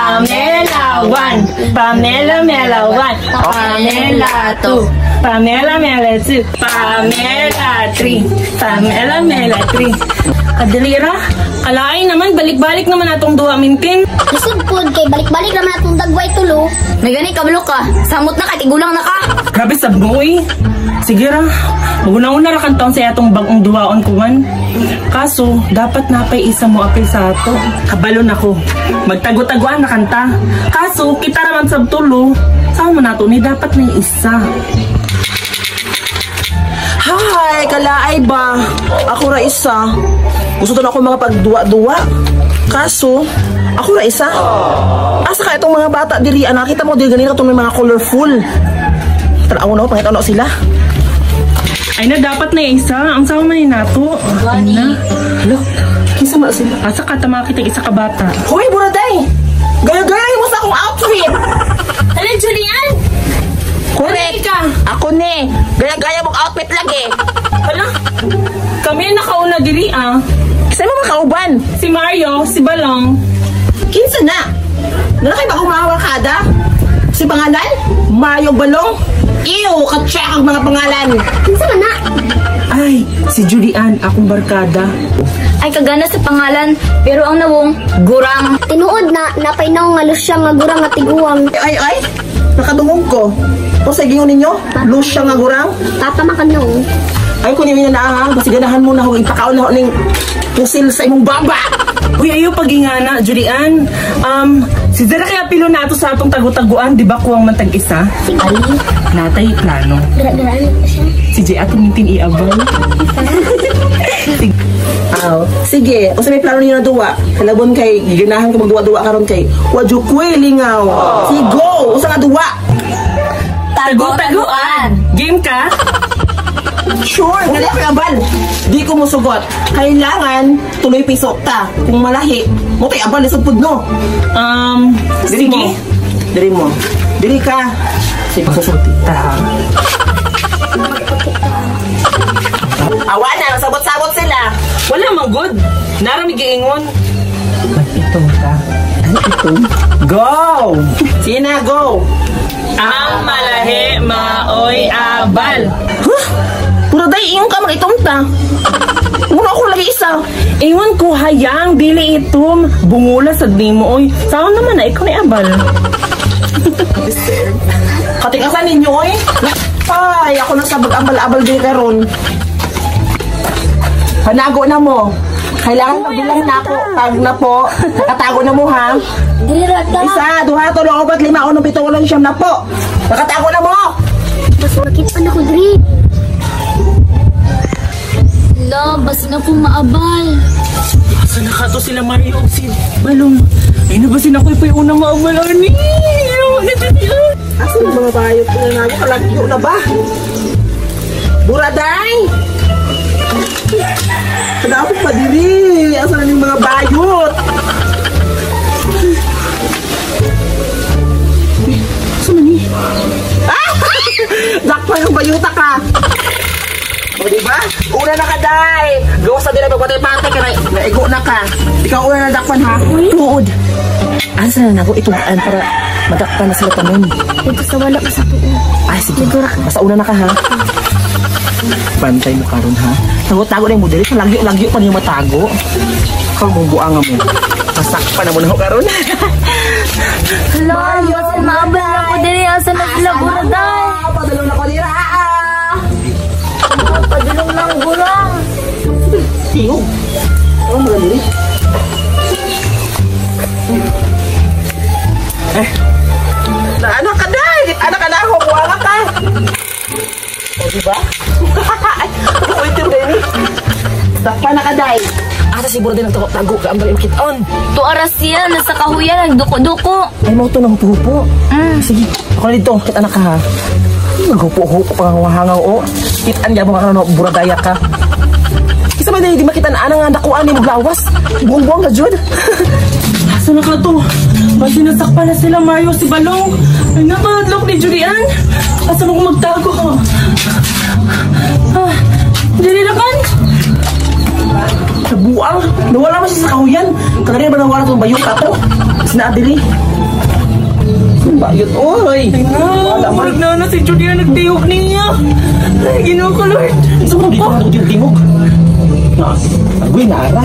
Pamela 1, Pamela Mela 1, Pamela 2, Pamela Mela 2, Pamela 3, Pamela Mela 3. Kadalira, kalain naman, balik-balik naman atong duha mintin. Lisod po, kay balik-balik naman atong dagway tulo. May gani, kabalo ka. Samot na ka, tigulang na ka. Grabe sabno eh. Sige ra, maguna-una ra kantaon sa atong bagong duwaon kuman. Kaso, dapat napay isa mo apil sa ato. Kabalo na ko. Magtago-taguan na kanta. Kaso, kita raman sab tulo. Saan mo nato ni dapat may isa. Hi, kalaay ba? Ako ra isa. Gusto to na ako mga pagduwa-duwa. Kaso, ako ra isa. Asa ka itong mga bata diri? Nakita mo diri ganito itong mga colorful. Tanaw na, pangit ano sila. Ay na, dapat na isa. Ang sama man ni nato. Ay na. Hello? Kinsa man sila? Asa ka tamakita isa ka bata. Hoy, buraday! Gaya-gaya mo sa akong outfit! Ano, Julian? Correct ka! Ako ni! Gaya-gaya mong outfit lagi! Hala, kami ang nakauna diri ah. Saan mo makauban? Si Mario, si Balong. Kinsa na? Nalakay ba akong mga wakada? Si pangalan? Mayo Balong? Ew, ka-check ang mga pangalan! Kinsa man na? Ay, si Julian, akong barkada. Ay, kagana sa pangalan, pero ang nawong, gurang. Tinuod na, napaynaw nga lusya nga gurang at tiguang. Ay, nakadungog ko. O sa gingon ninyo, lusya nga gurang. Papa makanong. Ay, kunin mo na ha. Basi ganahan mo na kung ipakaon na ning pusil sa imong baba. Uy, ayaw pagingana, Julian. Si Zara kaya pilo nato sa atong tagu-taguan, di ba kuwang mantag isa? Sige. Natay plano. Gara-garaan ko siya. Si Jay atong mintin iabal. Sige. O sa may plano niyo na duwa. Kalabon kay, giganahan ko magduwa-duwa karon kay. Wadyo kuy lingaw. Sige, go! Usa nga duwa. Tago-taguan. Game ka? Sure, nga na abal. Di ko musugot. Kailangan tuloy pisok ta. Kung malahi, mo tay abal lisod pud no. Diri sige. mo. Diri mo. Diri ka. Sige, pagsusulti ta. Awa na, sabot-sabot sila. Wala mang good. Narami giingon. Ito ka. Ano ito? Go! Sina, go! Ang malahi maoy abal. Huh? Puro day, iyong ka mag-itumta. Muna ako lagi isa. Iwan ko hayang dili itom. Bungula sa di mo oy. Saan naman na ikaw ni abal? Katikasan ninyo eh. Ay, ako na sa bag-abal-abal din karon. Panago na mo. Kailangan mabilang na ako. Tag na po. Nakatago na mo ha. Dirata. Isa, duha, tulo, opat, lima, unong, pito, ulong, siyam na po. Nakatago na mo. Mas makit pa na ko, Dri. Lo, basta na po maabal. Asa na ka to sila Mario o si Balong? Ay nabasin ako ipa'y unang maabal ni. Asa yung mga bayot ko na nago? Kalagyo na ba? Buraday! Kadapit pa diri. Asa na yung mga bayot? Asa na ni? Ah! Dakpa yung bayuta ka. O diba? Una na ka, day. Gawas na din na pagpatay-patay ka na. Naigo na ka. Ikaw una na dakpan ha. Tuod. Asa na nago ituan para madakpan na sila tanon. Dito sa wala pa sa tuon. Ay, sige. Basta una na ka ha. Bantay mo karon ha. Tago-tago na yung model. Lagyo pa niyo matago. Kang bubuanga mo. Masakpan na mo na ako karon. Lo, basta maabal na ko diri. Asa na sila buraday? Padulong na ko dira. Padulong lang gurang. Tingog. Ano mo diri? Anak ka day! Anak ka na ako! Buwanga ka! O diba? Uy, ito rin eh! Takpa na ka day! Asa si Burde ng tago ka ang balim kiton? Tu aras siya, nasa kahuyan, nagduko-duko. Ay mo ito ng hupo-hupo. Sige, ako na dito. Kit anak ka ha. Naghupo-hupo pa nga wahangaw o. Kitaan niya mga ano, buradaya ka. Isa ba di makitaan nga nakuhaan ni maglawas? Buong-buong ka, Jud. Asa na ka to? Basi nasakpan na sila Mario si Balong. Ay napadlok ni Julian. Asa mo kung magtago ko? Dili na kan? Nabuang. Nawala mo siya sa kahuyan. Kagani ba nawala itong bayong kato? Sinaadili. Bayot, oy. Wala man. Na si Judy na nagtiyog niya. Ay, Ginoo ko, Lord. Ito ko dito na ito tingog. Agoy, nara.